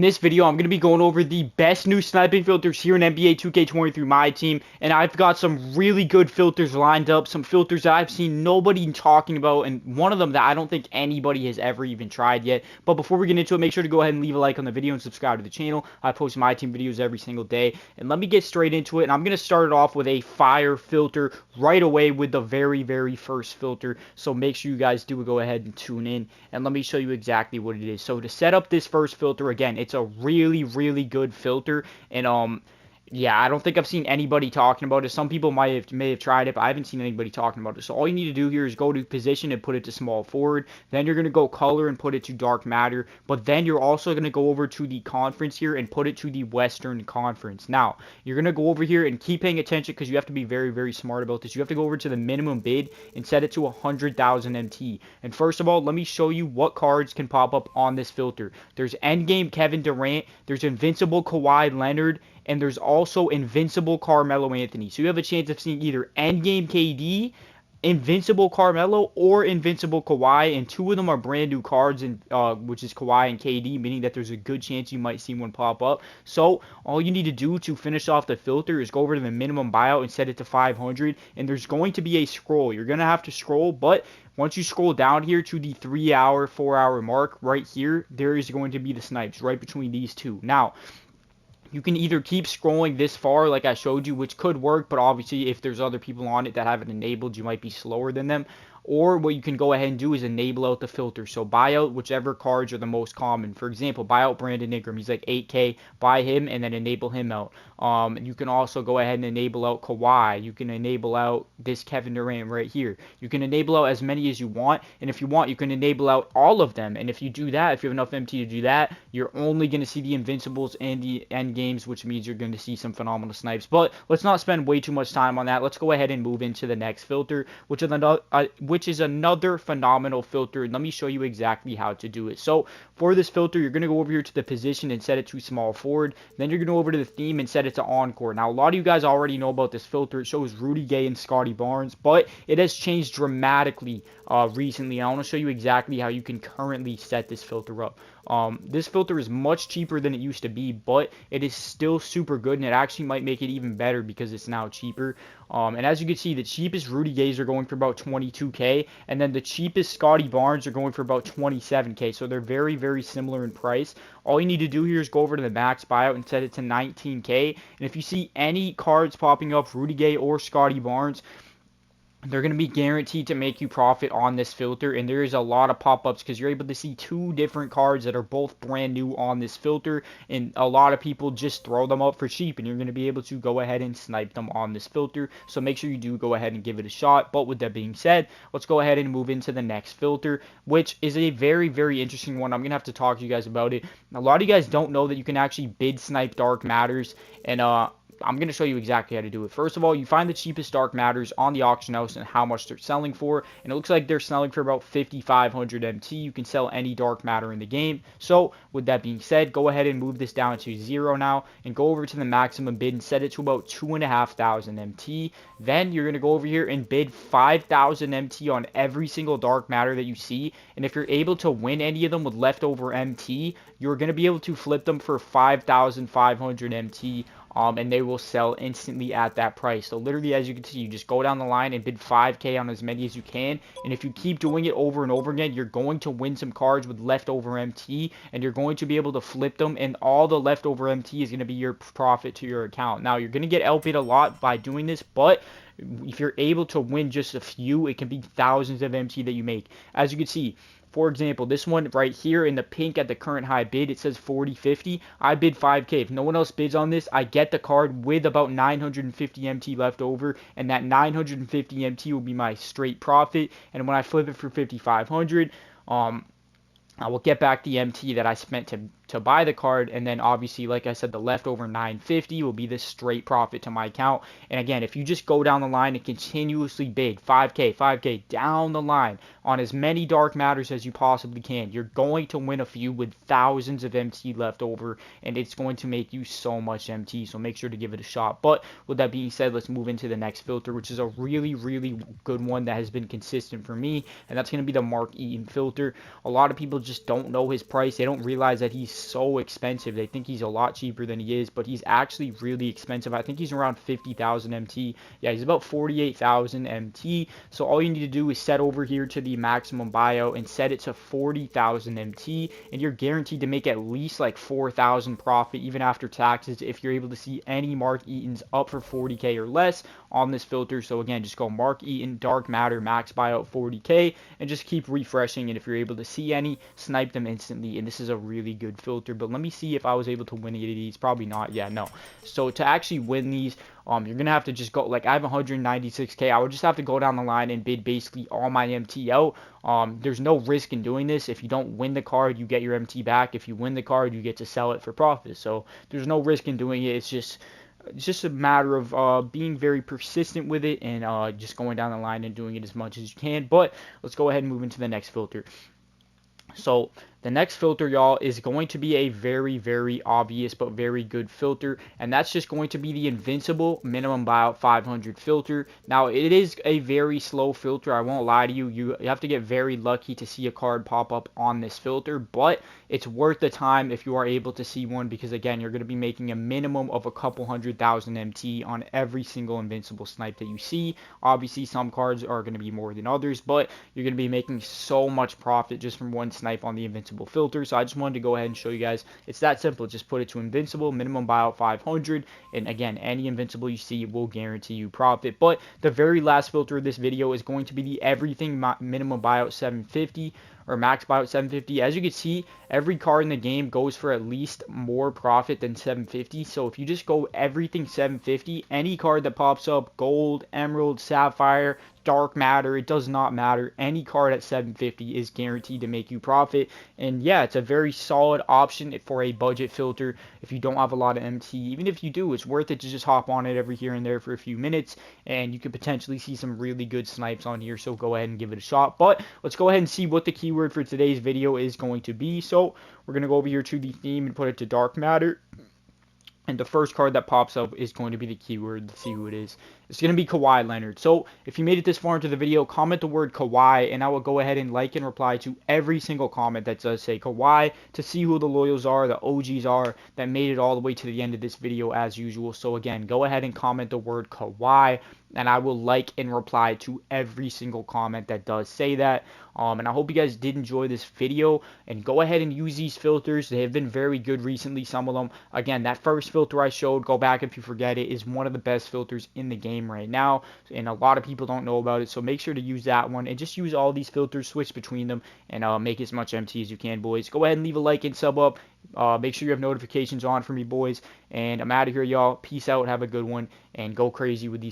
In this video, I'm going to be going over the best new sniping filters here in NBA 2K23 My Team, and I've got some really good filters lined up, some filters that I've seen nobody talking about, and one of them that I don't think anybody has ever even tried yet. But before we get into it, make sure to go ahead and leave a like on the video and subscribe to the channel. I post My Team videos every single day, and let me get straight into it, and I'm going to start it off with a fire filter right away with the very first filter, so make sure you guys do go ahead and tune in, and let me show you exactly what it is. So to set up this first filter, again, it's a really good filter, and yeah, I don't think I've seen anybody talking about it. Some people may have tried it, but I haven't seen anybody talking about it. So all you need to do here is go to position and put it to small forward. Then you're going to go color and put it to dark matter. But then you're also going to go over to the conference here and put it to the Western Conference. Now, you're going to go over here and keep paying attention because you have to be very smart about this. You have to go over to the minimum bid and set it to 100,000 MT. And first of all, let me show you what cards can pop up on this filter. There's Endgame Kevin Durant. There's Invincible Kawhi Leonard. And there's also Invincible Carmelo Anthony. So you have a chance of seeing either Endgame KD, Invincible Carmelo, or Invincible Kawhi, and two of them are brand new cards, and which is Kawhi and KD, meaning that there's a good chance you might see one pop up. So all you need to do to finish off the filter is go over to the minimum buyout and set it to 500, and there's going to be a scroll. You're going to have to scroll, but once you scroll down here to the 3-hour, 4-hour mark right here, there is going to be the snipes right between these two. Now, you can either keep scrolling this far like I showed you, which could work, but obviously if there's other people on it that have it enabled, you might be slower than them. Or what you can go ahead and do is enable out the filter. So buy out whichever cards are the most common. For example, buy out Brandon Ingram. He's like 8K. Buy him and then enable him out. You can also go ahead and enable out Kawhi. You can enable out this Kevin Durant right here. You can enable out as many as you want. And if you want, you can enable out all of them. And if you do that, if you have enough MT to do that, you're only going to see the Invincibles and the end games, which means you're going to see some phenomenal snipes. But let's not spend way too much time on that. Let's go ahead and move into the next filter, which is another phenomenal filter. Let me show you exactly how to do it. So for this filter, you're going to go over here to the position and set it to small forward. Then you're going to go over to the theme and set it to encore. Now, a lot of you guys already know about this filter. It shows Rudy Gay and Scottie Barnes, but it has changed dramatically recently. I want to show you exactly how you can currently set this filter up. This filter is much cheaper than it used to be, but it is still super good, and it actually might make it even better because it's now cheaper. And as you can see, the cheapest Rudy Gays are going for about 22K, and then the cheapest Scottie Barnes are going for about 27K, so they're very similar in price. All you need to do here is go over to the max buyout and set it to 19K, and if you see any cards popping up, Rudy Gay or Scottie Barnes, they're going to be guaranteed to make you profit on this filter, and there is a lot of pop-ups because you're able to see two different cards that are both brand new on this filter, and a lot of people just throw them up for cheap, and you're going to be able to go ahead and snipe them on this filter. So make sure you do go ahead and give it a shot. But with that being said, let's go ahead and move into the next filter, which is a very interesting one. I'm going to have to talk to you guys about it. A lot of you guys don't know that you can actually bid snipe dark matters, and I'm going to show you exactly how to do it. First of all, you find the cheapest dark matters on the auction house and how much they're selling for. And it looks like they're selling for about 5,500 MT. You can sell any dark matter in the game. So with that being said, go ahead and move this down to 0 now and go over to the maximum bid and set it to about 2,500 MT. Then you're going to go over here and bid 5,000 MT on every single dark matter that you see. And if you're able to win any of them with leftover MT, you're going to be able to flip them for 5,500 MT. And they will sell instantly at that price. So literally, as you can see, you just go down the line and bid 5K on as many as you can, and if you keep doing it over and over again, you're going to win some cards with leftover MT, and you're going to be able to flip them, and all the leftover MT is going to be your profit to your account. Now, you're going to get LP'd a lot by doing this, but if you're able to win just a few, it can be thousands of MT that you make. As you can see, for example, this one right here in the pink at the current high bid, it says 40.50. I bid 5K. If no one else bids on this, I get the card with about 950 MT left over, and that 950 MT will be my straight profit. And when I flip it for 5,500, I will get back the MT that I spent to buy the card, and then obviously, like I said, the leftover 950 will be the straight profit to my account. And again, if you just go down the line and continuously bid 5K down the line on as many dark matters as you possibly can, you're going to win a few with thousands of MT left over, and it's going to make you so much MT. So make sure to give it a shot. But with that being said, let's move into the next filter, which is a really good one that has been consistent for me, and that's going to be the Mark Eaton filter. A lot of people just don't know his price. They don't realize that he's so expensive. They think he's a lot cheaper than he is, but he's actually really expensive. I think he's around 50,000 MT. Yeah, he's about 48,000 MT. So all you need to do is set over here to the maximum buyout and set it to 40,000 MT, and you're guaranteed to make at least like 4,000 profit even after taxes if you're able to see any Mark Eatons up for 40k or less on this filter. So again, just go Mark Eaton, Dark Matter, max buyout 40k, and just keep refreshing. And if you're able to see any, snipe them instantly. And this is a really good filter. But let me see if I was able to win any of these. Probably not. Yeah, no. So to actually win these, you're gonna have to just go, like, I have 196k. I would just have to go down the line and bid basically all my MT out. There's no risk in doing this. If you don't win the card, you get your MT back. If you win the card, you get to sell it for profit. So there's no risk in doing it. It's just a matter of being very persistent with it and just going down the line and doing it as much as you can. But let's go ahead and move into the next filter. So the next filter, y'all, is going to be a very, very obvious but very good filter, and that's just going to be the Invincible minimum buyout 500 filter. Now, it is a very slow filter. I won't lie to you. You have to get very lucky to see a card pop up on this filter, but it's worth the time if you are able to see one, because again, you're going to be making a minimum of a couple 100,000 MT on every single Invincible snipe that you see. Obviously, some cards are going to be more than others, but you're going to be making so much profit just from one snipe on the Invincible filter. So I just wanted to go ahead and show you guys. It's that simple. Just put it to Invincible, minimum buyout 500, and again, any Invincible you see will guarantee you profit. But the very last filter of this video is going to be the everything minimum buyout 750 or max buyout 750. As you can see, every card in the game goes for at least more profit than 750. So if you just go everything 750, any card that pops up, gold, emerald, sapphire, dark matter, it does not matter. Any card at 750 is guaranteed to make you profit. And yeah, it's a very solid option for a budget filter if you don't have a lot of MT. Even if you do, it's worth it to just hop on it every here and there for a few minutes, and you could potentially see some really good snipes on here. So go ahead and give it a shot. But let's go ahead and see what the keyword for today's video is going to be. So we're going to go over here to the theme and put it to dark matter. And the first card that pops up is going to be the keyword. Let's see who it is. It's going to be Kawhi Leonard. So if you made it this far into the video, comment the word Kawhi, and I will go ahead and like and reply to every single comment that does say Kawhi to see who the loyals are, the OGs are, that made it all the way to the end of this video as usual. So again, go ahead and comment the word Kawhi, and I will like and reply to every single comment that does say that. And I hope you guys did enjoy this video, and go ahead and use these filters. They have been very good recently, some of them. Again, that first filter I showed, go back if you forget it, is one of the best filters in the game right now, and a lot of people don't know about it. So make sure to use that one, and just use all these filters, switch between them, and make as much MT as you can, boys. Go ahead and leave a like and sub up. Make sure you have notifications on for me, boys, and I'm out of here, y'all. Peace out, have a good one, and go crazy with these